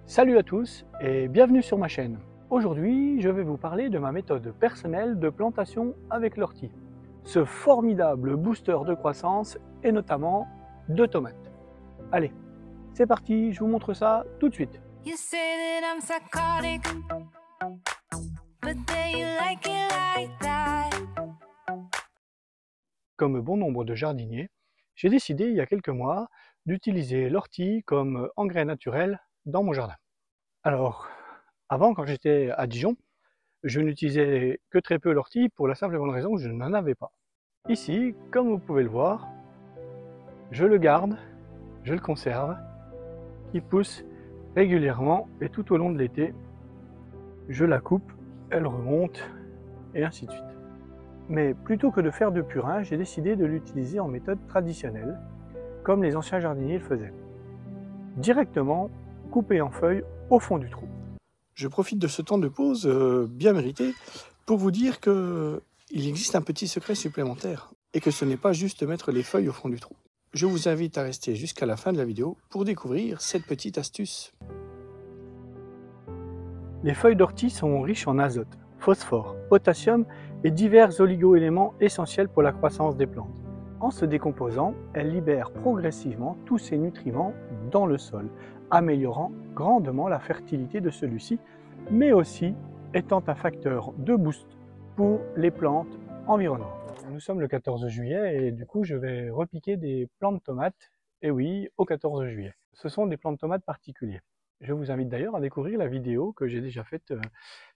Salut à tous et bienvenue sur ma chaîne. Aujourd'hui, je vais vous parler de ma méthode personnelle de plantation avec l'ortie. Ce formidable booster de croissance et notamment de tomates. Allez, c'est parti, je vous montre ça tout de suite. Comme bon nombre de jardiniers, j'ai décidé il y a quelques mois d'utiliser l'ortie comme engrais naturel dans mon jardin. Alors, avant, quand j'étais à Dijon, je n'utilisais que très peu l'ortie pour la simple et bonne raison que je n'en avais pas. Ici, comme vous pouvez le voir, je le garde, je le conserve, il pousse régulièrement et tout au long de l'été, je la coupe, elle remonte et ainsi de suite. Mais plutôt que de faire de purin, j'ai décidé de l'utiliser en méthode traditionnelle, comme les anciens jardiniers le faisaient. Directement coupé en feuilles au fond du trou. Je profite de ce temps de pause bien mérité pour vous dire qu'il existe un petit secret supplémentaire et que ce n'est pas juste mettre les feuilles au fond du trou. Je vous invite à rester jusqu'à la fin de la vidéo pour découvrir cette petite astuce. Les feuilles d'ortie sont riches en azote, phosphore, potassium et divers oligo-éléments essentiels pour la croissance des plantes. En se décomposant, elles libèrent progressivement tous ces nutriments dans le sol, améliorant grandement la fertilité de celui-ci, mais aussi étant un facteur de boost pour les plantes environnantes. Nous sommes le 14 juillet et du coup je vais repiquer des plants de tomates, et oui, au 14 juillet. Ce sont des plants de tomates particuliers. Je vous invite d'ailleurs à découvrir la vidéo que j'ai déjà faite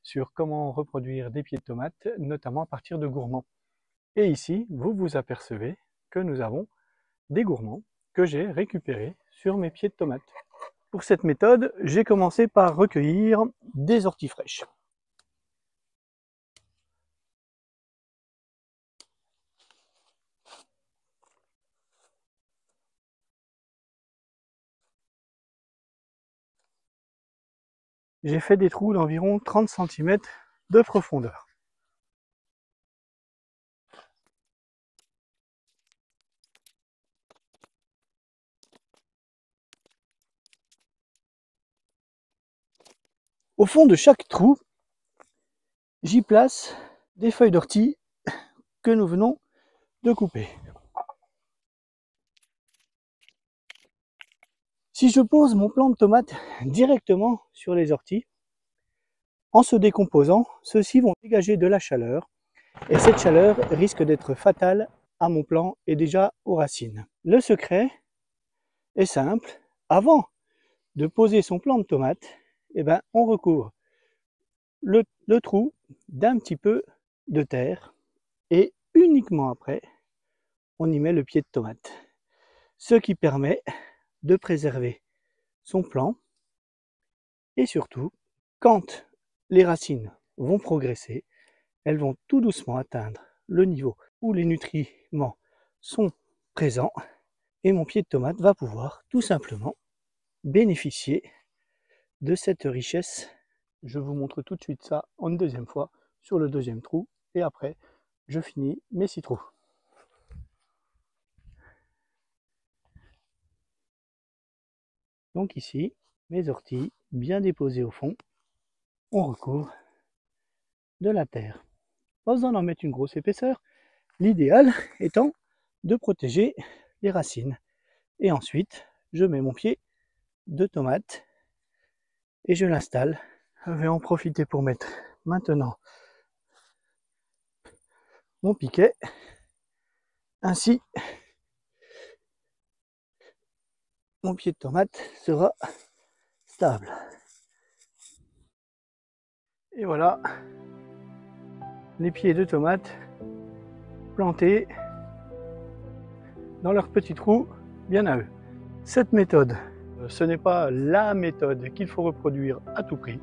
sur comment reproduire des pieds de tomates, notamment à partir de gourmands. Et ici, vous vous apercevez que nous avons des gourmands que j'ai récupérés sur mes pieds de tomates. Pour cette méthode, j'ai commencé par recueillir des orties fraîches. J'ai fait des trous d'environ 30 cm de profondeur. Au fond de chaque trou, j'y place des feuilles d'ortie que nous venons de couper. Si je pose mon plant de tomate directement sur les orties, en se décomposant, ceux-ci vont dégager de la chaleur et cette chaleur risque d'être fatale à mon plant et déjà aux racines. Le secret est simple, avant de poser son plant de tomate, on recouvre le trou d'un petit peu de terre et uniquement après, on y met le pied de tomate. Ce qui permet de préserver son plant et surtout, quand les racines vont progresser, elles vont tout doucement atteindre le niveau où les nutriments sont présents et mon pied de tomate va pouvoir tout simplement bénéficier de cette richesse. Je vous montre tout de suite ça une deuxième fois sur le deuxième trou et après je finis mes 6 trous. Donc ici, mes orties bien déposées au fond, on recouvre de la terre. Pas besoin d'en mettre une grosse épaisseur, l'idéal étant de protéger les racines. Et ensuite, je mets mon pied de tomate et je l'installe. Je vais en profiter pour mettre maintenant mon piquet. Ainsi, mon pied de tomate sera stable. Et voilà, les pieds de tomate plantés dans leurs petits trous bien à eux. Cette méthode, ce n'est pas la méthode qu'il faut reproduire à tout prix.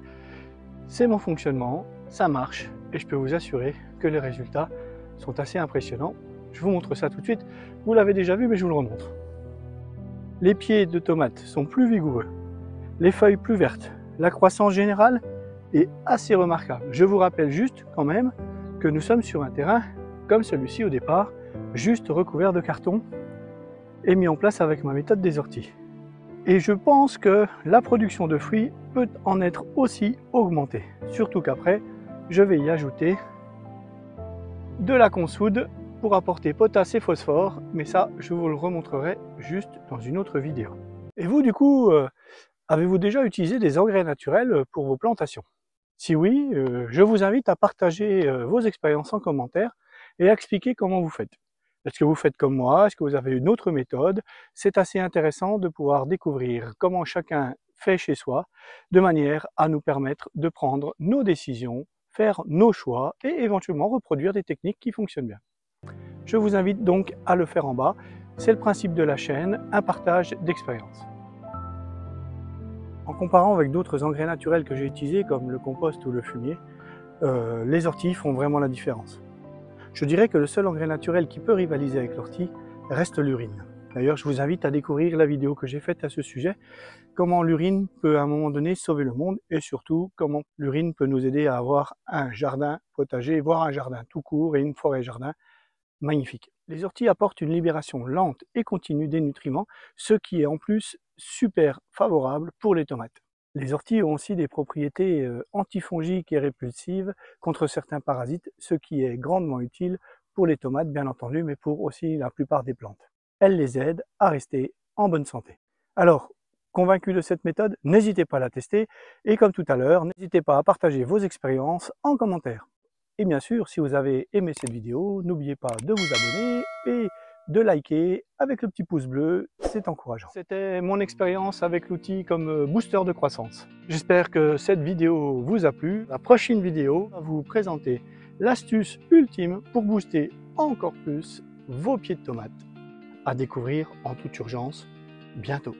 C'est mon fonctionnement, ça marche et je peux vous assurer que les résultats sont assez impressionnants. Je vous montre ça tout de suite. Vous l'avez déjà vu, mais je vous le remontre. Les pieds de tomates sont plus vigoureux, les feuilles plus vertes. La croissance générale est assez remarquable. Je vous rappelle juste quand même que nous sommes sur un terrain comme celui-ci au départ, juste recouvert de carton et mis en place avec ma méthode des orties. Et je pense que la production de fruits peut en être aussi augmentée. Surtout qu'après, je vais y ajouter de la consoude pour apporter potasse et phosphore, mais ça, je vous le remontrerai juste dans une autre vidéo. Et vous, du coup, avez-vous déjà utilisé des engrais naturels pour vos plantations? Si oui, je vous invite à partager vos expériences en commentaire et à expliquer comment vous faites. Est-ce que vous faites comme moi? Est-ce que vous avez une autre méthode? C'est assez intéressant de pouvoir découvrir comment chacun fait chez soi, de manière à nous permettre de prendre nos décisions, faire nos choix et éventuellement reproduire des techniques qui fonctionnent bien. Je vous invite donc à le faire en bas. C'est le principe de la chaîne, un partage d'expérience. En comparant avec d'autres engrais naturels que j'ai utilisés, comme le compost ou le fumier, les orties font vraiment la différence. Je dirais que le seul engrais naturel qui peut rivaliser avec l'ortie reste l'urine. D'ailleurs, je vous invite à découvrir la vidéo que j'ai faite à ce sujet, comment l'urine peut à un moment donné sauver le monde et surtout comment l'urine peut nous aider à avoir un jardin potager, voire un jardin tout court et une forêt-jardin magnifique. Les orties apportent une libération lente et continue des nutriments, ce qui est en plus super favorable pour les tomates. Les orties ont aussi des propriétés antifongiques et répulsives contre certains parasites, ce qui est grandement utile pour les tomates bien entendu, mais pour aussi la plupart des plantes. Elles les aident à rester en bonne santé. Alors, convaincu de cette méthode, n'hésitez pas à la tester et comme tout à l'heure, n'hésitez pas à partager vos expériences en commentaire. Et bien sûr, si vous avez aimé cette vidéo, n'oubliez pas de vous abonner et de liker avec le petit pouce bleu, c'est encourageant. C'était mon expérience avec l'outil comme booster de croissance. J'espère que cette vidéo vous a plu. La prochaine vidéo va vous présenter l'astuce ultime pour booster encore plus vos pieds de tomates. À découvrir en toute urgence bientôt.